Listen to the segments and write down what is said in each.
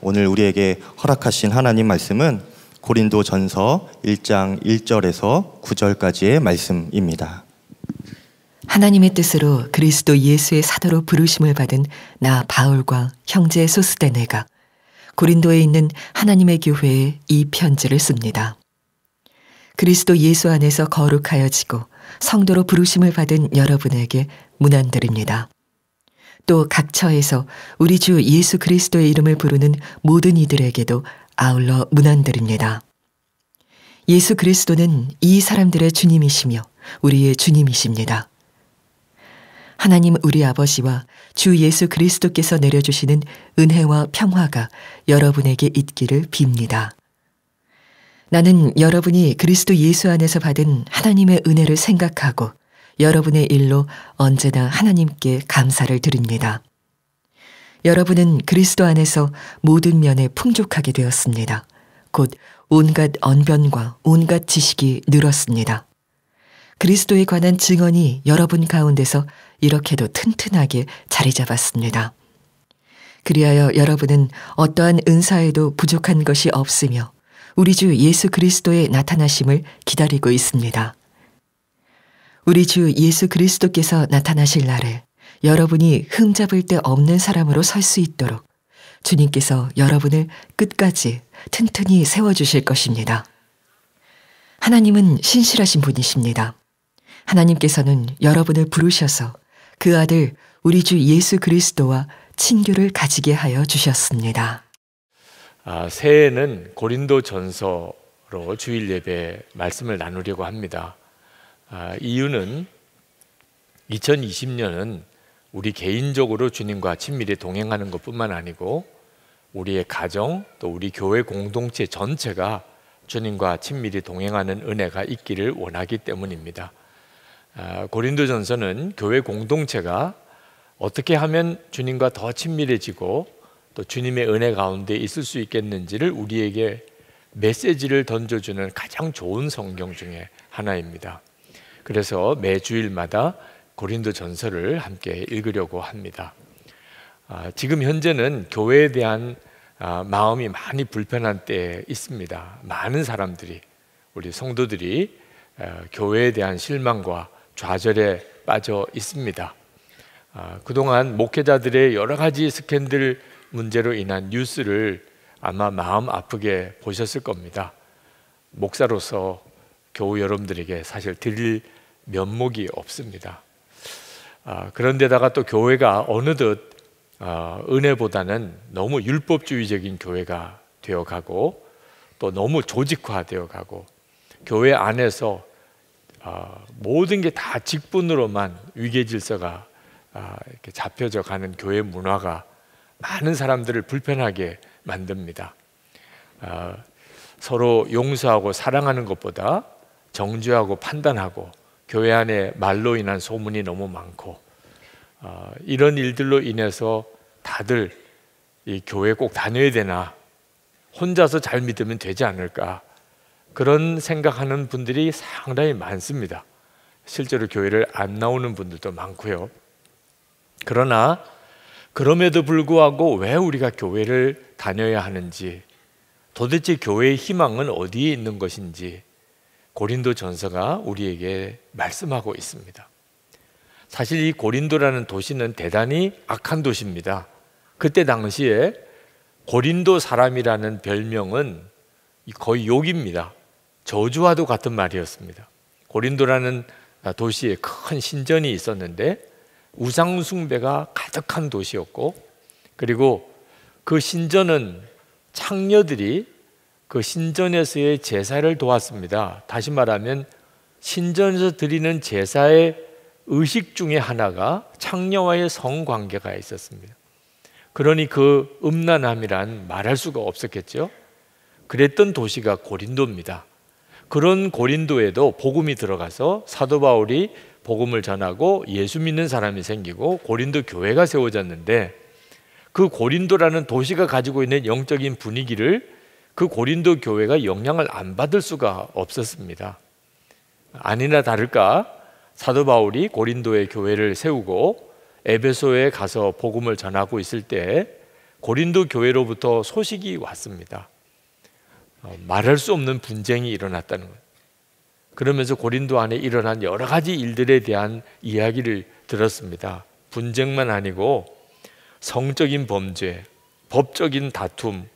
오늘 우리에게 허락하신 하나님 말씀은 고린도전서 1장 1절에서 9절까지의 말씀입니다. 하나님의 뜻으로 그리스도 예수의 사도로 부르심을 받은 나 바울과 형제 소스데네가 고린도에 있는 하나님의 교회에 이 편지를 씁니다. 그리스도 예수 안에서 거룩하여지고 성도로 부르심을 받은 여러분에게 문안드립니다. 또 각 처에서 우리 주 예수 그리스도의 이름을 부르는 모든 이들에게도 아울러 문안드립니다. 예수 그리스도는 이 사람들의 주님이시며 우리의 주님이십니다. 하나님 우리 아버지와 주 예수 그리스도께서 내려주시는 은혜와 평화가 여러분에게 있기를 빕니다. 나는 여러분이 그리스도 예수 안에서 받은 하나님의 은혜를 생각하고 여러분의 일로 언제나 하나님께 감사를 드립니다. 여러분은 그리스도 안에서 모든 면에 풍족하게 되었습니다. 곧 온갖 언변과 온갖 지식이 늘었습니다. 그리스도에 관한 증언이 여러분 가운데서 이렇게도 튼튼하게 자리 잡았습니다. 그리하여 여러분은 어떠한 은사에도 부족한 것이 없으며 우리 주 예수 그리스도의 나타나심을 기다리고 있습니다. 우리 주 예수 그리스도께서 나타나실 날에 여러분이 흠잡을 데 없는 사람으로 설 수 있도록 주님께서 여러분을 끝까지 튼튼히 세워주실 것입니다. 하나님은 신실하신 분이십니다. 하나님께서는 여러분을 부르셔서 그 아들 우리 주 예수 그리스도와 친교를 가지게 하여 주셨습니다. 새해에는 고린도전서로 주일 예배 말씀을 나누려고 합니다. 이유는 2020년은 우리 개인적으로 주님과 친밀히 동행하는 것뿐만 아니고 우리의 가정 또 우리 교회 공동체 전체가 주님과 친밀히 동행하는 은혜가 있기를 원하기 때문입니다. 고린도전서는 교회 공동체가 어떻게 하면 주님과 더 친밀해지고 또 주님의 은혜 가운데 있을 수 있겠는지를 우리에게 메시지를 던져주는 가장 좋은 성경 중에 하나입니다. 그래서 매 주일마다 고린도전서를 함께 읽으려고 합니다. 지금 현재는 교회에 대한 마음이 많이 불편한 때에 있습니다. 많은 사람들이 우리 성도들이 교회에 대한 실망과 좌절에 빠져 있습니다. 그동안 목회자들의 여러 가지 스캔들 문제로 인한 뉴스를 아마 마음 아프게 보셨을 겁니다. 목사로서 교우 여러분들에게 사실 드릴 면목이 없습니다. 그런데다가 또 교회가 어느덧 은혜보다는 너무 율법주의적인 교회가 되어가고 또 너무 조직화되어 가고 교회 안에서 모든 게 다 직분으로만 위계질서가 이렇게 잡혀져 가는 교회 문화가 많은 사람들을 불편하게 만듭니다. 서로 용서하고 사랑하는 것보다 정죄하고 판단하고 교회 안에 말로 인한 소문이 너무 많고 이런 일들로 인해서 다들 이 교회 꼭 다녀야 되나, 혼자서 잘 믿으면 되지 않을까, 그런 생각하는 분들이 상당히 많습니다. 실제로 교회를 안 나오는 분들도 많고요. 그러나 그럼에도 불구하고 왜 우리가 교회를 다녀야 하는지, 도대체 교회의 희망은 어디에 있는 것인지 고린도전서가 우리에게 말씀하고 있습니다. 사실 이 고린도라는 도시는 대단히 악한 도시입니다. 그때 당시에 고린도 사람이라는 별명은 거의 욕입니다. 저주와도 같은 말이었습니다. 고린도라는 도시에 큰 신전이 있었는데 우상 숭배가 가득한 도시였고, 그리고 그 신전은 창녀들이 그 신전에서의 제사를 도왔습니다. 다시 말하면 신전에서 드리는 제사의 의식 중에 하나가 창녀와의 성관계가 있었습니다. 그러니 그 음란함이란 말할 수가 없었겠죠. 그랬던 도시가 고린도입니다. 그런 고린도에도 복음이 들어가서 사도 바울이 복음을 전하고 예수 믿는 사람이 생기고 고린도 교회가 세워졌는데, 그 고린도라는 도시가 가지고 있는 영적인 분위기를 그 고린도 교회가 영향을 안 받을 수가 없었습니다. 아니나 다를까 사도 바울이 고린도의 교회를 세우고 에베소에 가서 복음을 전하고 있을 때 고린도 교회로부터 소식이 왔습니다. 말할 수 없는 분쟁이 일어났다는 거예요. 그러면서 고린도 안에 일어난 여러 가지 일들에 대한 이야기를 들었습니다. 분쟁만 아니고 성적인 범죄, 법적인 다툼,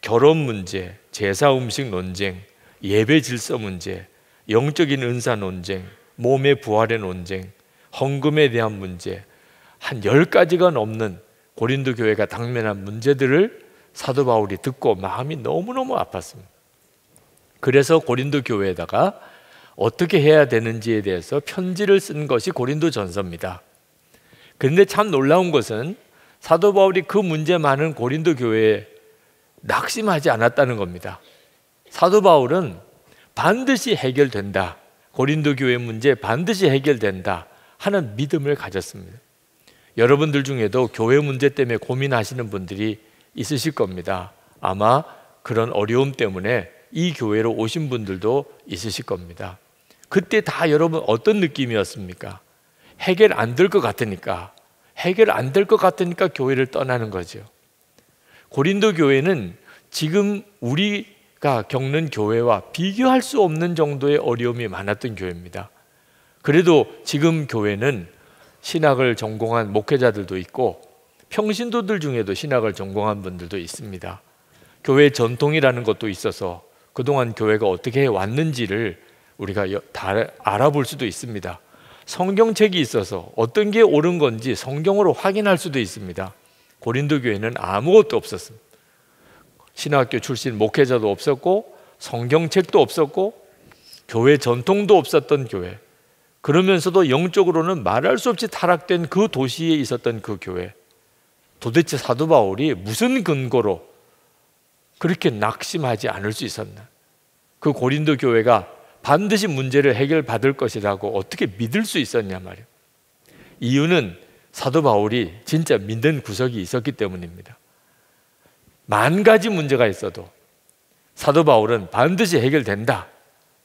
결혼 문제, 제사 음식 논쟁, 예배 질서 문제, 영적인 은사 논쟁, 몸의 부활의 논쟁, 헌금에 대한 문제, 한 10가지가 넘는 고린도 교회가 당면한 문제들을 사도 바울이 듣고 마음이 너무너무 아팠습니다. 그래서 고린도 교회에다가 어떻게 해야 되는지에 대해서 편지를 쓴 것이 고린도 전서입니다. 그런데 참 놀라운 것은 사도 바울이 그 문제 많은 고린도 교회에 낙심하지 않았다는 겁니다. 사도 바울은 반드시 해결된다, 고린도 교회 문제 반드시 해결된다 하는 믿음을 가졌습니다. 여러분들 중에도 교회 문제 때문에 고민하시는 분들이 있으실 겁니다. 아마 그런 어려움 때문에 이 교회로 오신 분들도 있으실 겁니다. 그때 다 여러분 어떤 느낌이었습니까? 해결 안 될 것 같으니까, 해결 안 될 것 같으니까 교회를 떠나는 거죠. 고린도 교회는 지금 우리가 겪는 교회와 비교할 수 없는 정도의 어려움이 많았던 교회입니다. 그래도 지금 교회는 신학을 전공한 목회자들도 있고 평신도들 중에도 신학을 전공한 분들도 있습니다. 교회 전통이라는 것도 있어서 그동안 교회가 어떻게 해왔는지를 우리가 다 알아볼 수도 있습니다. 성경책이 있어서 어떤 게 옳은 건지 성경으로 확인할 수도 있습니다. 고린도 교회는 아무것도 없었습니다. 신학교 출신 목회자도 없었고 성경책도 없었고 교회 전통도 없었던 교회, 그러면서도 영적으로는 말할 수 없이 타락된 그 도시에 있었던 그 교회, 도대체 사도 바울이 무슨 근거로 그렇게 낙심하지 않을 수 있었나? 그 고린도 교회가 반드시 문제를 해결받을 것이라고 어떻게 믿을 수 있었냐 말이에요. 이유는 사도 바울이 진짜 믿는 구석이 있었기 때문입니다. 만 가지 문제가 있어도 사도 바울은 반드시 해결된다,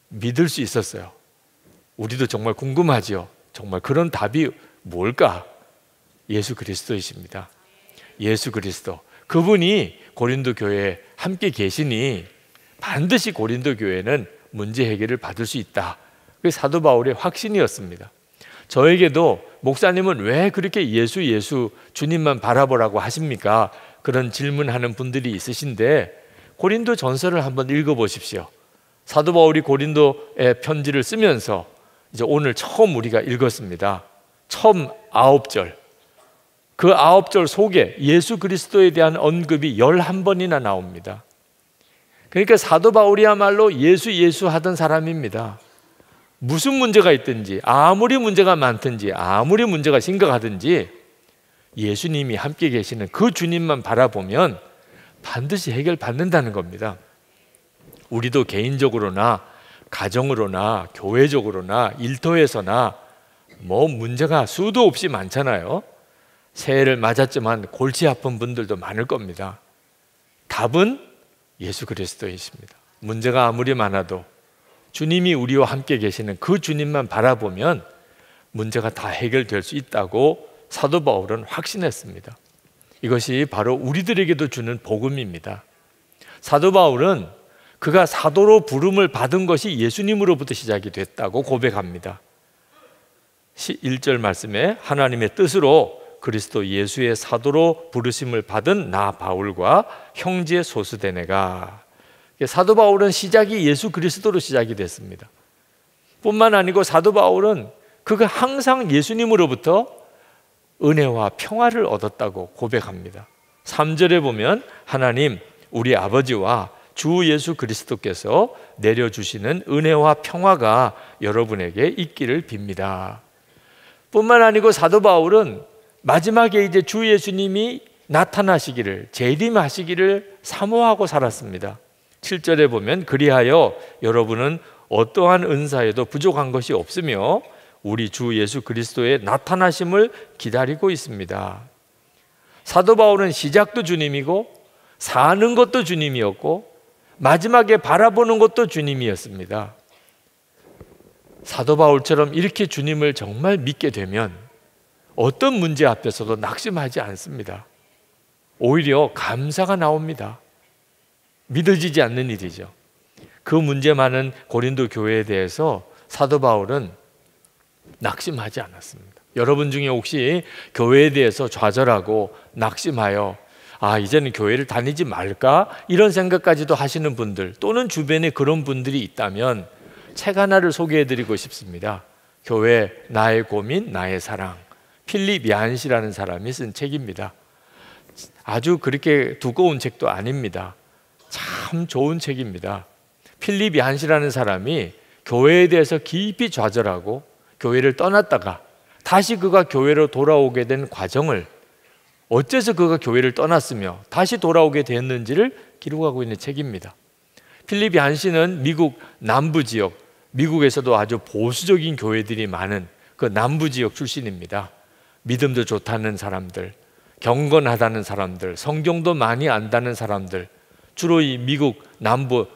믿을 수 있었어요. 우리도 정말 궁금하지요. 정말 그런 답이 뭘까? 예수 그리스도이십니다. 예수 그리스도, 그분이 고린도 교회에 함께 계시니 반드시 고린도 교회는 문제 해결을 받을 수 있다. 그게 사도 바울의 확신이었습니다. 저에게도 목사님은 왜 그렇게 예수 주님만 바라보라고 하십니까? 그런 질문하는 분들이 있으신데 고린도 전서를 한번 읽어보십시오. 사도 바울이 고린도에 편지를 쓰면서 이제 오늘 처음 우리가 읽었습니다. 처음 9절, 그 9절 속에 예수 그리스도에 대한 언급이 11번이나 나옵니다. 그러니까 사도 바울이야말로 예수 하던 사람입니다. 무슨 문제가 있든지, 아무리 문제가 많든지, 아무리 문제가 심각하든지 예수님이 함께 계시는 그 주님만 바라보면 반드시 해결받는다는 겁니다. 우리도 개인적으로나 가정으로나 교회적으로나 일터에서나 뭐 문제가 수도 없이 많잖아요. 새해를 맞았지만 골치 아픈 분들도 많을 겁니다. 답은 예수 그리스도이십니다. 문제가 아무리 많아도 주님이 우리와 함께 계시는 그 주님만 바라보면 문제가 다 해결될 수 있다고 사도 바울은 확신했습니다. 이것이 바로 우리들에게도 주는 복음입니다. 사도 바울은 그가 사도로 부름을 받은 것이 예수님으로부터 시작이 됐다고 고백합니다. 1절 말씀에 하나님의 뜻으로 그리스도 예수의 사도로 부르심을 받은 나 바울과 형제 소스데네가, 사도 바울은 시작이 예수 그리스도로 시작이 됐습니다. 뿐만 아니고 사도 바울은 그가 항상 예수님으로부터 은혜와 평화를 얻었다고 고백합니다. 3절에 보면 하나님 우리 아버지와 주 예수 그리스도께서 내려주시는 은혜와 평화가 여러분에게 있기를 빕니다. 뿐만 아니고 사도 바울은 마지막에 이제 주 예수님이 나타나시기를, 재림하시기를 사모하고 살았습니다. 7절에 보면 그리하여 여러분은 어떠한 은사에도 부족한 것이 없으며 우리 주 예수 그리스도의 나타나심을 기다리고 있습니다. 사도 바울은 시작도 주님이고 사는 것도 주님이었고 마지막에 바라보는 것도 주님이었습니다. 사도 바울처럼 이렇게 주님을 정말 믿게 되면 어떤 문제 앞에서도 낙심하지 않습니다. 오히려 감사가 나옵니다. 믿어지지 않는 일이죠. 그 문제 많은 고린도 교회에 대해서 사도 바울은 낙심하지 않았습니다. 여러분 중에 혹시 교회에 대해서 좌절하고 낙심하여 이제는 교회를 다니지 말까? 이런 생각까지도 하시는 분들, 또는 주변에 그런 분들이 있다면 책 하나를 소개해드리고 싶습니다. 교회 나의 고민 나의 사랑, 필립 얀시라는 사람이 쓴 책입니다. 아주 그렇게 두꺼운 책도 아닙니다. 참 좋은 책입니다. 필립 얀시라는 사람이 교회에 대해서 깊이 좌절하고 교회를 떠났다가 다시 그가 교회로 돌아오게 된 과정을, 어째서 그가 교회를 떠났으며 다시 돌아오게 됐는지를 기록하고 있는 책입니다. 필립 얀시는 미국 남부 지역, 미국에서도 아주 보수적인 교회들이 많은 그 남부 지역 출신입니다. 믿음도 좋다는 사람들, 경건하다는 사람들, 성경도 많이 안다는 사람들, 주로 이 미국 남부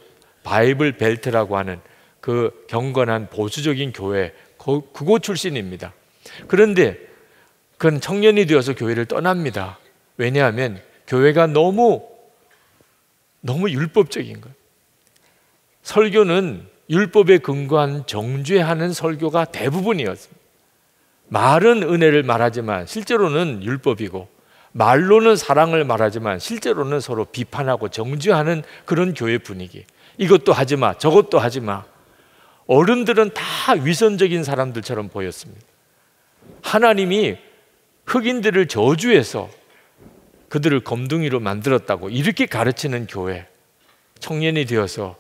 바이블 벨트라고 하는 그 경건한 보수적인 교회, 그곳 출신입니다. 그런데 그는 청년이 되어서 교회를 떠납니다. 왜냐하면 교회가 너무 율법적인 거예요. 설교는 율법에 근거한 정죄하는 설교가 대부분이었습니다. 말은 은혜를 말하지만 실제로는 율법이고, 말로는 사랑을 말하지만 실제로는 서로 비판하고 정죄하는 그런 교회 분위기. 이것도 하지 마, 저것도 하지 마. 어른들은 다 위선적인 사람들처럼 보였습니다. 하나님이 흑인들을 저주해서 그들을 검둥이로 만들었다고 이렇게 가르치는 교회, 청년이 되어서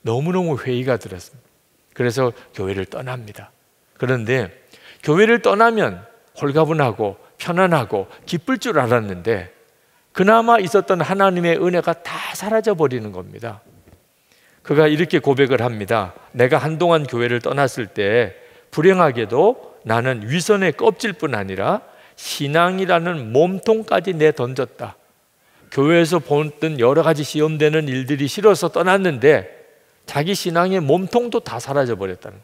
너무너무 회의가 들었습니다. 그래서 교회를 떠납니다. 그런데 교회를 떠나면 홀가분하고 편안하고 기쁠 줄 알았는데 그나마 있었던 하나님의 은혜가 다 사라져 버리는 겁니다. 그가 이렇게 고백을 합니다. 내가 한동안 교회를 떠났을 때 불행하게도 나는 위선의 껍질뿐 아니라 신앙이라는 몸통까지 내던졌다. 교회에서 보던 여러 가지 시험되는 일들이 싫어서 떠났는데 자기 신앙의 몸통도 다 사라져 버렸다는.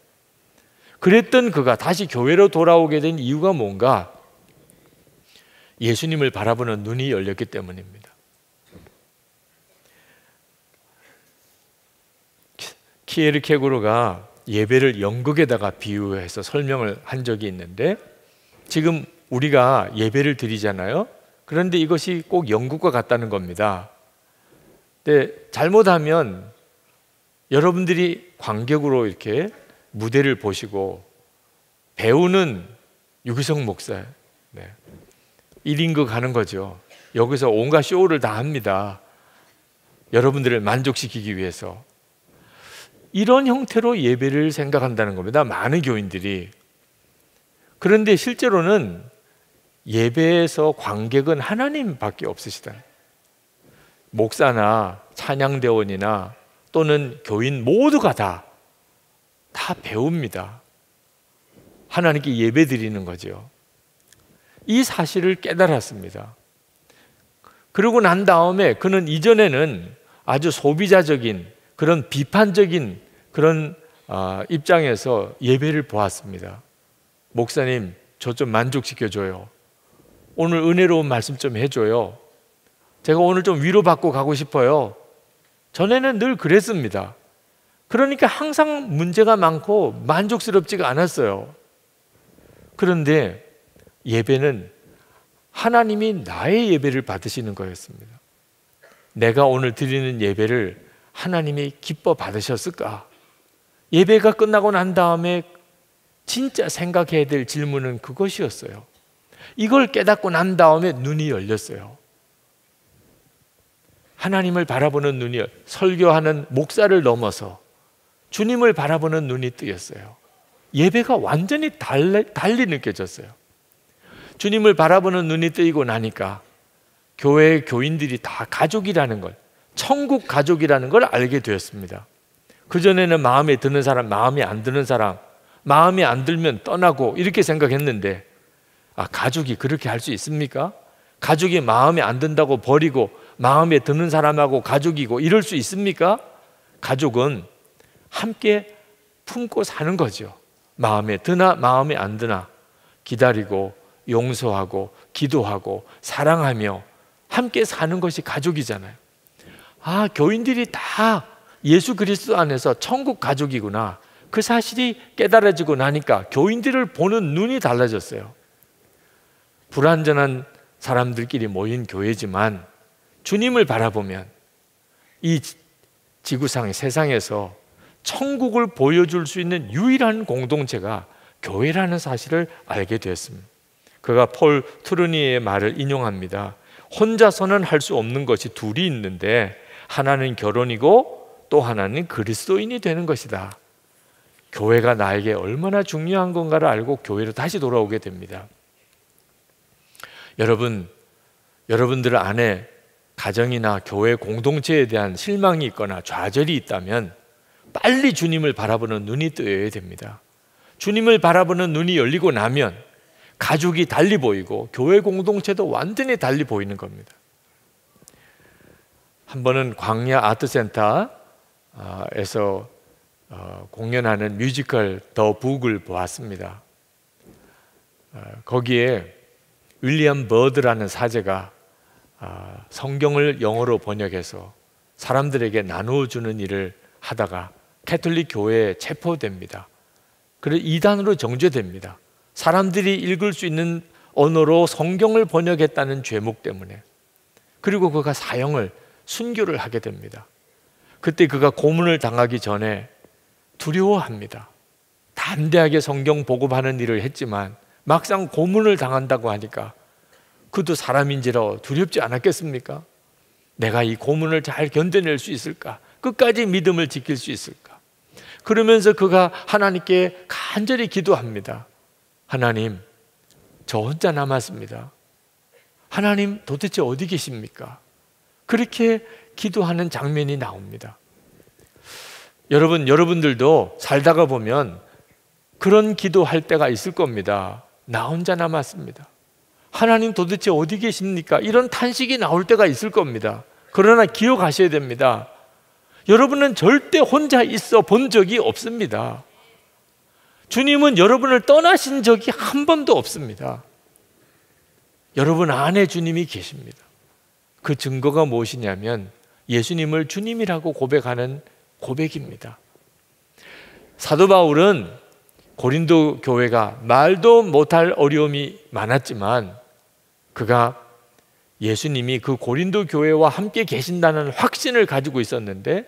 그랬던 그가 다시 교회로 돌아오게 된 이유가 뭔가? 예수님을 바라보는 눈이 열렸기 때문입니다. 키에르케고르가 예배를 연극에다가 비유해서 설명을 한 적이 있는데, 지금 우리가 예배를 드리잖아요. 그런데 이것이 꼭 연극과 같다는 겁니다. 근데 잘못하면 여러분들이 관객으로 이렇게 무대를 보시고, 배우는 유기성 목사, 1인극 하는 거죠. 여기서 온갖 쇼를 다 합니다. 여러분들을 만족시키기 위해서. 이런 형태로 예배를 생각한다는 겁니다. 많은 교인들이. 그런데 실제로는 예배에서 관객은 하나님밖에 없으시다. 목사나 찬양대원이나 또는 교인 모두가 다 배웁니다. 하나님께 예배 드리는 거죠. 이 사실을 깨달았습니다. 그러고 난 다음에 그는 이전에는 아주 소비자적인 그런 비판적인 그런 입장에서 예배를 보았습니다. 목사님, 저 좀 만족시켜줘요. 오늘 은혜로운 말씀 좀 해줘요. 제가 오늘 좀 위로받고 가고 싶어요. 전에는 늘 그랬습니다. 그러니까 항상 문제가 많고 만족스럽지가 않았어요. 그런데 예배는 하나님이 나의 예배를 받으시는 거였습니다. 내가 오늘 드리는 예배를 하나님이 기뻐 받으셨을까? 예배가 끝나고 난 다음에 진짜 생각해야 될 질문은 그것이었어요. 이걸 깨닫고 난 다음에 눈이 열렸어요. 하나님을 바라보는 눈이, 설교하는 목사를 넘어서 주님을 바라보는 눈이 뜨였어요. 예배가 완전히 달리 느껴졌어요. 주님을 바라보는 눈이 뜨이고 나니까 교회의 교인들이 다 가족이라는 걸, 천국 가족이라는 걸 알게 되었습니다. 그전에는 마음에 드는 사람, 마음에 안 드는 사람, 마음에 안 들면 떠나고 이렇게 생각했는데, 가족이 그렇게 할 수 있습니까? 가족이 마음에 안 든다고 버리고 마음에 드는 사람하고 가족이고 이럴 수 있습니까? 가족은 함께 품고 사는 거죠. 마음에 드나 마음에 안 드나 기다리고 용서하고 기도하고 사랑하며 함께 사는 것이 가족이잖아요. 교인들이 다 예수 그리스도 안에서 천국 가족이구나, 그 사실이 깨달아지고 나니까 교인들을 보는 눈이 달라졌어요. 불완전한 사람들끼리 모인 교회지만 주님을 바라보면 이 지구상의 세상에서 천국을 보여줄 수 있는 유일한 공동체가 교회라는 사실을 알게 되었습니다. 그가 폴 트루니의 말을 인용합니다. 혼자서는 할 수 없는 것이 둘이 있는데 하나는 결혼이고 또 하나는 그리스도인이 되는 것이다. 교회가 나에게 얼마나 중요한 건가를 알고 교회로 다시 돌아오게 됩니다. 여러분들 안에 가정이나 교회 공동체에 대한 실망이 있거나 좌절이 있다면 빨리 주님을 바라보는 눈이 뜨여야 됩니다. 주님을 바라보는 눈이 열리고 나면 가족이 달리 보이고 교회 공동체도 완전히 달리 보이는 겁니다. 한 번은 광야 아트센터에서 공연하는 뮤지컬 더 북을 보았습니다. 거기에 윌리엄 버드라는 사제가 성경을 영어로 번역해서 사람들에게 나누어 주는 일을 하다가 캐톨릭 교회에 체포됩니다. 그래서 이단으로 정죄됩니다. 사람들이 읽을 수 있는 언어로 성경을 번역했다는 죄목 때문에. 그리고 그가 사형을, 순교를 하게 됩니다. 그때 그가 고문을 당하기 전에 두려워합니다. 담대하게 성경 보급하는 일을 했지만 막상 고문을 당한다고 하니까 그도 사람인지라 두렵지 않았겠습니까? 내가 이 고문을 잘 견뎌낼 수 있을까? 끝까지 믿음을 지킬 수 있을까? 그러면서 그가 하나님께 간절히 기도합니다. 하나님, 저 혼자 남았습니다. 하나님 도대체 어디 계십니까? 그렇게 기도하는 장면이 나옵니다. 여러분들도 살다가 보면 그런 기도할 때가 있을 겁니다. 나 혼자 남았습니다. 하나님 도대체 어디 계십니까? 이런 탄식이 나올 때가 있을 겁니다. 그러나 기억하셔야 됩니다. 여러분은 절대 혼자 있어 본 적이 없습니다. 주님은 여러분을 떠나신 적이 한 번도 없습니다. 여러분 안에 주님이 계십니다. 그 증거가 무엇이냐면 예수님을 주님이라고 고백하는 고백입니다. 사도 바울은 고린도 교회가 말도 못할 어려움이 많았지만 그가 예수님이 그 고린도 교회와 함께 계신다는 확신을 가지고 있었는데,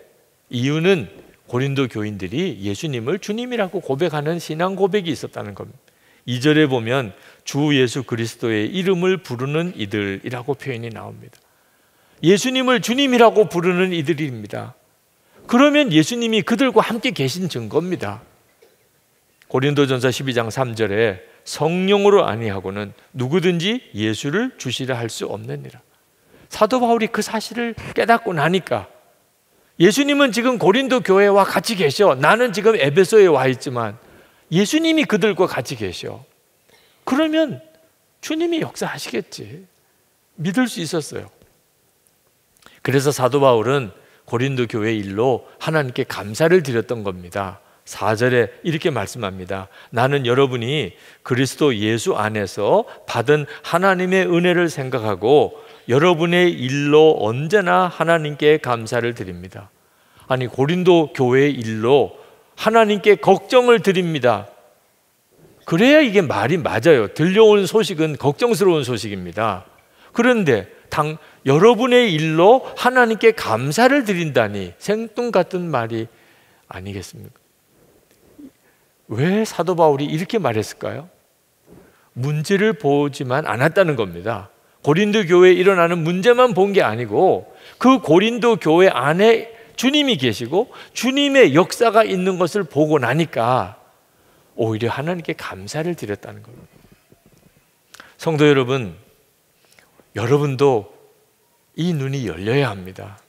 이유는 고린도 교인들이 예수님을 주님이라고 고백하는 신앙 고백이 있었다는 겁니다. 2절에 보면 주 예수 그리스도의 이름을 부르는 이들이라고 표현이 나옵니다. 예수님을 주님이라고 부르는 이들입니다. 그러면 예수님이 그들과 함께 계신 증거입니다. 고린도전서 12장 3절에 성령으로 아니하고는 누구든지 예수를 주시라 할 수 없느니라. 사도 바울이 그 사실을 깨닫고 나니까 예수님은 지금 고린도 교회와 같이 계셔. 나는 지금 에베소에 와 있지만 예수님이 그들과 같이 계셔. 그러면 주님이 역사하시겠지. 믿을 수 있었어요. 그래서 사도 바울은 고린도 교회 일로 하나님께 감사를 드렸던 겁니다. 4절에 이렇게 말씀합니다. 나는 여러분이 그리스도 예수 안에서 받은 하나님의 은혜를 생각하고 여러분의 일로 언제나 하나님께 감사를 드립니다. 아니, 고린도 교회의 일로 하나님께 걱정을 드립니다. 그래야 이게 말이 맞아요. 들려온 소식은 걱정스러운 소식입니다. 그런데 여러분의 일로 하나님께 감사를 드린다니 생뚱같은 말이 아니겠습니까? 왜 사도 바울이 이렇게 말했을까요? 문제를 보지만 않았다는 겁니다. 고린도 교회에 일어나는 문제만 본 게 아니고 그 고린도 교회 안에 주님이 계시고 주님의 역사가 있는 것을 보고 나니까 오히려 하나님께 감사를 드렸다는 겁니다. 성도 여러분, 여러분도 이 눈이 열려야 합니다.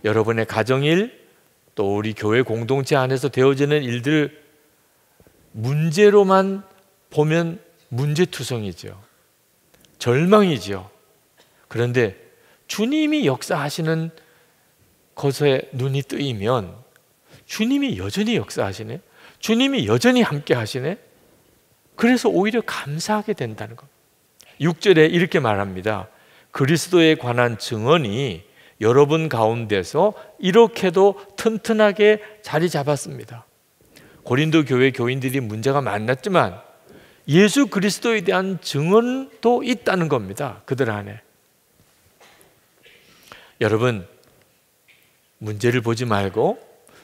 여러분의 가정일, 또 우리 교회 공동체 안에서 되어지는 일들 문제로만 보면 문제투성이죠. 절망이죠. 그런데 주님이 역사하시는 것에 눈이 뜨이면 주님이 여전히 역사하시네, 주님이 여전히 함께 하시네, 그래서 오히려 감사하게 된다는 것. 6절에 이렇게 말합니다. 그리스도에 관한 증언이 여러분 가운데서 이렇게도 튼튼하게 자리 잡았습니다. 고린도 교회 교인들이 문제가 많았지만 예수 그리스도에 대한 증언도 있다는 겁니다. 그들 안에. 여러분, 문제를 보지 말고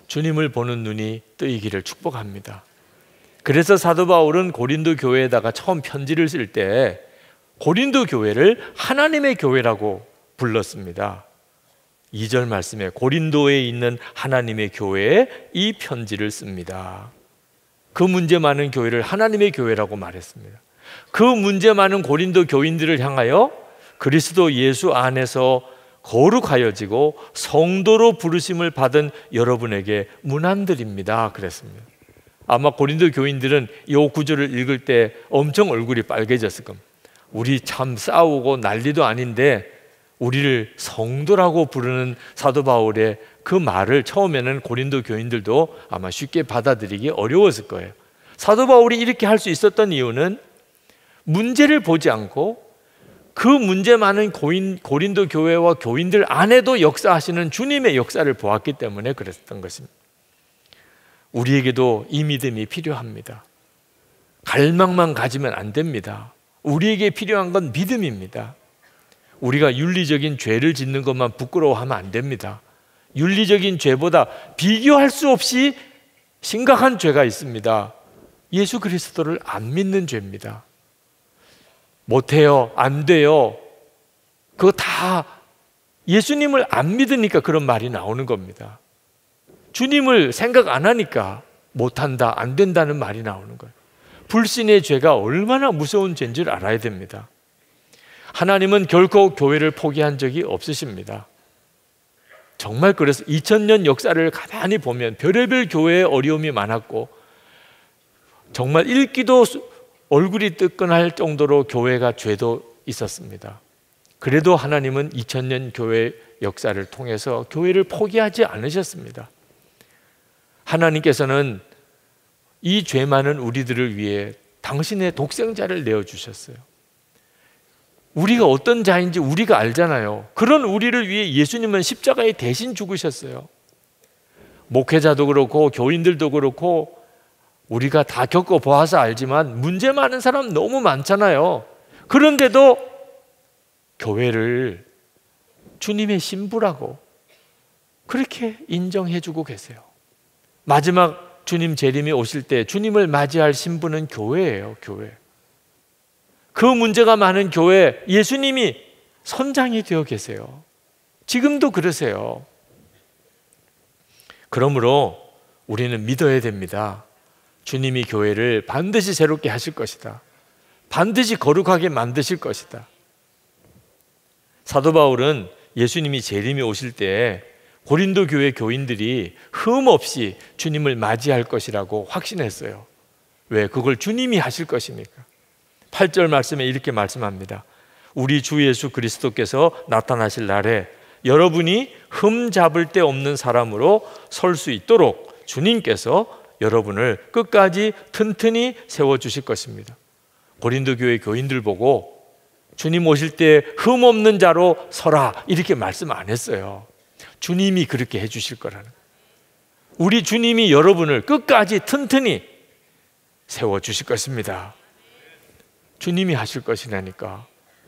주님을 보는 눈이 뜨이기를 축복합니다. 그래서 사도 바울은 고린도 교회에다가 처음 편지를 쓸 때 고린도 교회를 하나님의 교회라고 불렀습니다. 2절 말씀에 고린도에 있는 하나님의 교회에 이 편지를 씁니다. 그 문제 많은 교회를 하나님의 교회라고 말했습니다. 그 문제 많은 고린도 교인들을 향하여 그리스도 예수 안에서 거룩하여지고 성도로 부르심을 받은 여러분에게 문안드립니다. 그랬습니다. 아마 고린도 교인들은 이 구절을 읽을 때 엄청 얼굴이 빨개졌을 겁니다. 우리 참 싸우고 난리도 아닌데 우리를 성도라고 부르는 사도 바울의 그 말을 처음에는 고린도 교인들도 아마 쉽게 받아들이기 어려웠을 거예요. 사도 바울이 이렇게 할 수 있었던 이유는 문제를 보지 않고 그 문제 많은 고린도 교회와 교인들 안에도 역사하시는 주님의 역사를 보았기 때문에 그랬던 것입니다. 우리에게도 이 믿음이 필요합니다. 갈망만 가지면 안 됩니다. 우리에게 필요한 건 믿음입니다. 우리가 윤리적인 죄를 짓는 것만 부끄러워하면 안 됩니다. 윤리적인 죄보다 비교할 수 없이 심각한 죄가 있습니다. 예수 그리스도를 안 믿는 죄입니다. 못해요, 안 돼요, 그거 다 예수님을 안 믿으니까 그런 말이 나오는 겁니다. 주님을 생각 안 하니까 못한다, 안 된다는 말이 나오는 거예요. 불신의 죄가 얼마나 무서운 죄인지를 알아야 됩니다. 하나님은 결코 교회를 포기한 적이 없으십니다. 정말 그래서 2000년 역사를 가만히 보면 별의별 교회에 어려움이 많았고 정말 읽기도 얼굴이 뜨끈할 정도로 교회가 죄도 있었습니다. 그래도 하나님은 2000년 교회 역사를 통해서 교회를 포기하지 않으셨습니다. 하나님께서는 이 죄 많은 우리들을 위해 당신의 독생자를 내어주셨어요. 우리가 어떤 자인지 우리가 알잖아요. 그런 우리를 위해 예수님은 십자가에 대신 죽으셨어요. 목회자도 그렇고 교인들도 그렇고 우리가 다 겪어보아서 알지만 문제 많은 사람 너무 많잖아요. 그런데도 교회를 주님의 신부라고 그렇게 인정해주고 계세요. 마지막 주님 재림이 오실 때 주님을 맞이할 신부는 교회예요. 교회. 그 문제가 많은 교회 예수님이 선장이 되어 계세요. 지금도 그러세요. 그러므로 우리는 믿어야 됩니다. 주님이 교회를 반드시 새롭게 하실 것이다. 반드시 거룩하게 만드실 것이다. 사도 바울은 예수님이 재림이 오실 때 고린도 교회 교인들이 흠없이 주님을 맞이할 것이라고 확신했어요. 왜? 그걸 주님이 하실 것이니까. 8절 말씀에 이렇게 말씀합니다. 우리 주 예수 그리스도께서 나타나실 날에 여러분이 흠 잡을 데 없는 사람으로 설 수 있도록 주님께서 여러분을 끝까지 튼튼히 세워주실 것입니다. 고린도 교회 교인들 보고 주님 오실 때 흠 없는 자로 서라 이렇게 말씀 안 했어요. 주님이 그렇게 해주실 거라는. 우리 주님이 여러분을 끝까지 튼튼히 세워주실 것입니다. 주님이 하실 것이라니까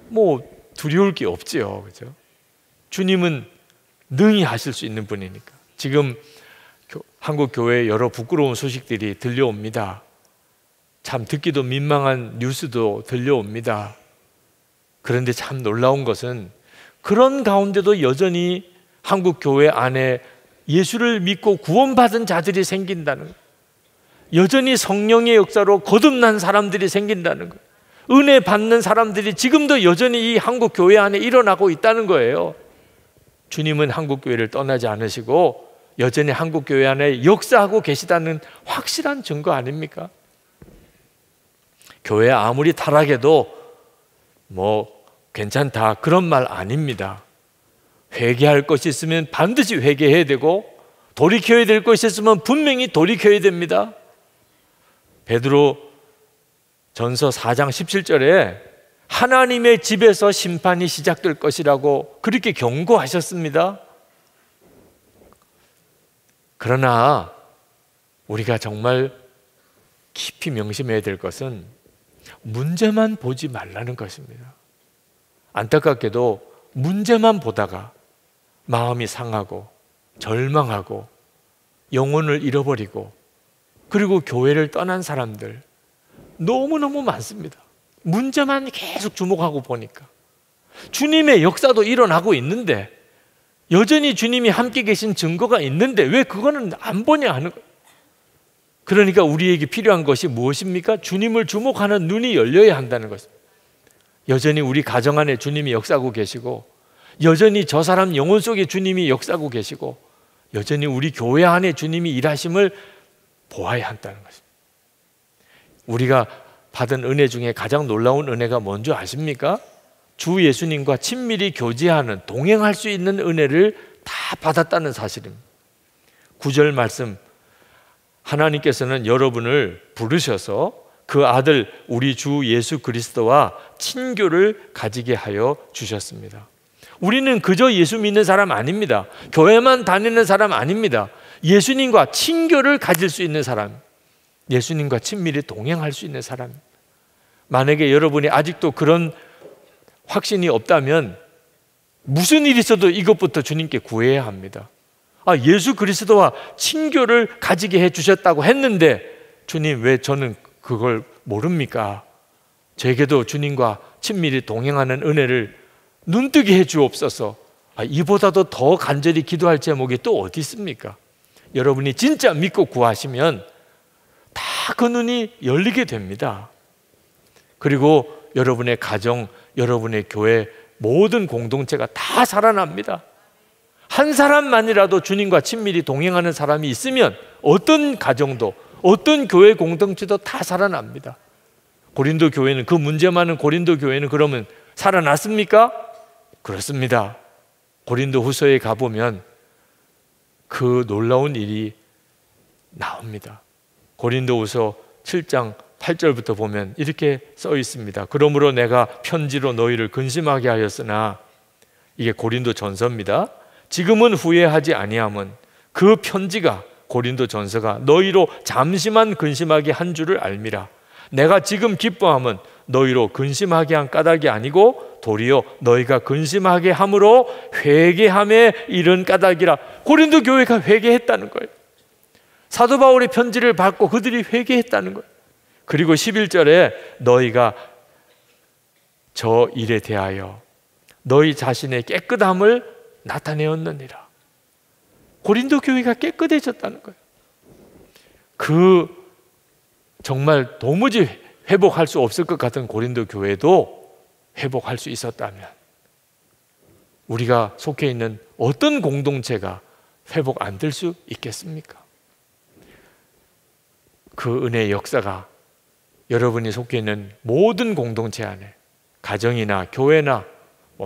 뭐 두려울 게 없지요. 그죠? 주님은 능히 하실 수 있는 분이니까. 지금 한국 교회에 여러 부끄러운 소식들이 들려옵니다. 참 듣기도 민망한 뉴스도 들려옵니다. 그런데 참 놀라운 것은 그런 가운데도 여전히 한국 교회 안에 예수를 믿고 구원받은 자들이 생긴다는 거예요. 여전히 성령의 역사로 거듭난 사람들이 생긴다는 거예요. 은혜 받는 사람들이 지금도 여전히 이 한국 교회 안에 일어나고 있다는 거예요. 주님은 한국 교회를 떠나지 않으시고 여전히 한국 교회 안에 역사하고 계시다는 확실한 증거 아닙니까? 교회 아무리 타락해도 뭐 괜찮다 그런 말 아닙니다. 회개할 것이 있으면 반드시 회개해야 되고 돌이켜야 될 것이 있으면 분명히 돌이켜야 됩니다. 베드로 전서 4장 17절에 하나님의 집에서 심판이 시작될 것이라고 그렇게 경고하셨습니다. 그러나 우리가 정말 깊이 명심해야 될 것은 문제만 보지 말라는 것입니다. 안타깝게도 문제만 보다가 마음이 상하고 절망하고 영혼을 잃어버리고 그리고 교회를 떠난 사람들 너무너무 많습니다. 문제만 계속 주목하고 보니까 주님의 역사도 일어나고 있는데, 여전히 주님이 함께 계신 증거가 있는데 왜 그거는 안 보냐 하는 거예요. 그러니까 우리에게 필요한 것이 무엇입니까? 주님을 주목하는 눈이 열려야 한다는 것입니다. 여전히 우리 가정 안에 주님이 역사하고 계시고, 여전히 저 사람 영혼 속에 주님이 역사하고 계시고, 여전히 우리 교회 안에 주님이 일하심을 보아야 한다는 것입니다. 우리가 받은 은혜 중에 가장 놀라운 은혜가 뭔지 아십니까? 주 예수님과 친밀히 교제하는, 동행할 수 있는 은혜를 다 받았다는 사실입니다. 9절 말씀, 하나님께서는 여러분을 부르셔서 그 아들 우리 주 예수 그리스도와 친교를 가지게 하여 주셨습니다. 우리는 그저 예수 믿는 사람 아닙니다. 교회만 다니는 사람 아닙니다. 예수님과 친교를 가질 수 있는 사람, 예수님과 친밀히 동행할 수 있는 사람. 만약에 여러분이 아직도 그런 확신이 없다면 무슨 일이 있어도 이것부터 주님께 구해야 합니다. 예수 그리스도와 친교를 가지게 해주셨다고 했는데 주님, 왜 저는 그걸 모릅니까? 저에게도 주님과 친밀히 동행하는 은혜를 눈뜨게 해 주옵소서. 이보다도 더 간절히 기도할 제목이 또 어디 있습니까? 여러분이 진짜 믿고 구하시면 다 그 눈이 열리게 됩니다. 그리고 여러분의 가정, 여러분의 교회, 모든 공동체가 다 살아납니다. 한 사람만이라도 주님과 친밀히 동행하는 사람이 있으면 어떤 가정도, 어떤 교회 공동체도 다 살아납니다. 고린도 교회는, 그 문제 많은 고린도 교회는 그러면 살아났습니까? 그렇습니다. 고린도 후서에 가보면 그 놀라운 일이 나옵니다. 고린도 후서 7장 8절부터 보면 이렇게 써 있습니다. 그러므로 내가 편지로 너희를 근심하게 하였으나, 이게 고린도 전서입니다. 지금은 후회하지 아니함은 그 편지가, 고린도 전서가 너희로 잠시만 근심하게 한 줄을 알미라. 내가 지금 기뻐함은 너희로 근심하게 한 까닭이 아니고 도리어 너희가 근심하게 함으로 회개함에 이른 까닭이라. 고린도 교회가 회개했다는 거예요. 사도 바울의 편지를 받고 그들이 회개했다는 거예요. 그리고 11절에 너희가 저 일에 대하여 너희 자신의 깨끗함을 나타내었느니라. 고린도 교회가 깨끗해졌다는 거예요. 그 정말 도무지 회복할 수 없을 것 같은 고린도 교회도 회복할 수 있었다면 우리가 속해 있는 어떤 공동체가 회복 안 될 수 있겠습니까? 그 은혜의 역사가 여러분이 속해 있는 모든 공동체 안에, 가정이나 교회나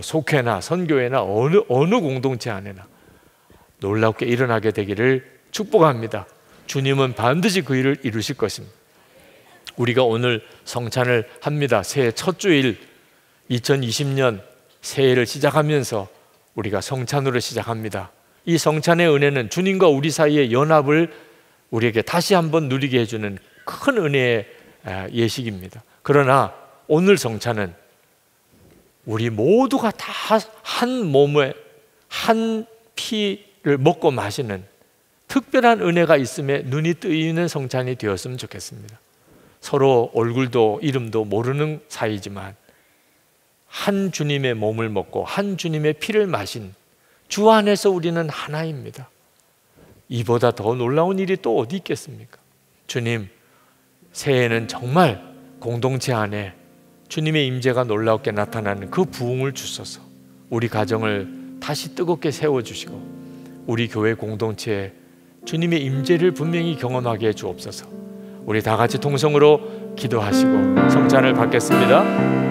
속회나 선교회나 어느 공동체 안에나 놀랍게 일어나게 되기를 축복합니다. 주님은 반드시 그 일을 이루실 것입니다. 우리가 오늘 성찬을 합니다. 새해 첫 주일, 2020년 새해를 시작하면서 우리가 성찬으로 시작합니다. 이 성찬의 은혜는 주님과 우리 사이의 연합을 우리에게 다시 한번 누리게 해주는 큰 은혜의 예식입니다. 그러나 오늘 성찬은 우리 모두가 다 한 몸에 한 피를 먹고 마시는 특별한 은혜가 있음에 눈이 뜨이는 성찬이 되었으면 좋겠습니다. 서로 얼굴도 이름도 모르는 사이지만 한 주님의 몸을 먹고 한 주님의 피를 마신 주 안에서 우리는 하나입니다. 이보다 더 놀라운 일이 또 어디 있겠습니까? 주님, 새해에는 정말 공동체 안에 주님의 임재가 놀랍게 나타나는 그 부흥을 주소서. 우리 가정을 다시 뜨겁게 세워주시고 우리 교회 공동체에 주님의 임재를 분명히 경험하게 해 주옵소서. 우리 다 같이 통성으로 기도하시고 성찬을 받겠습니다.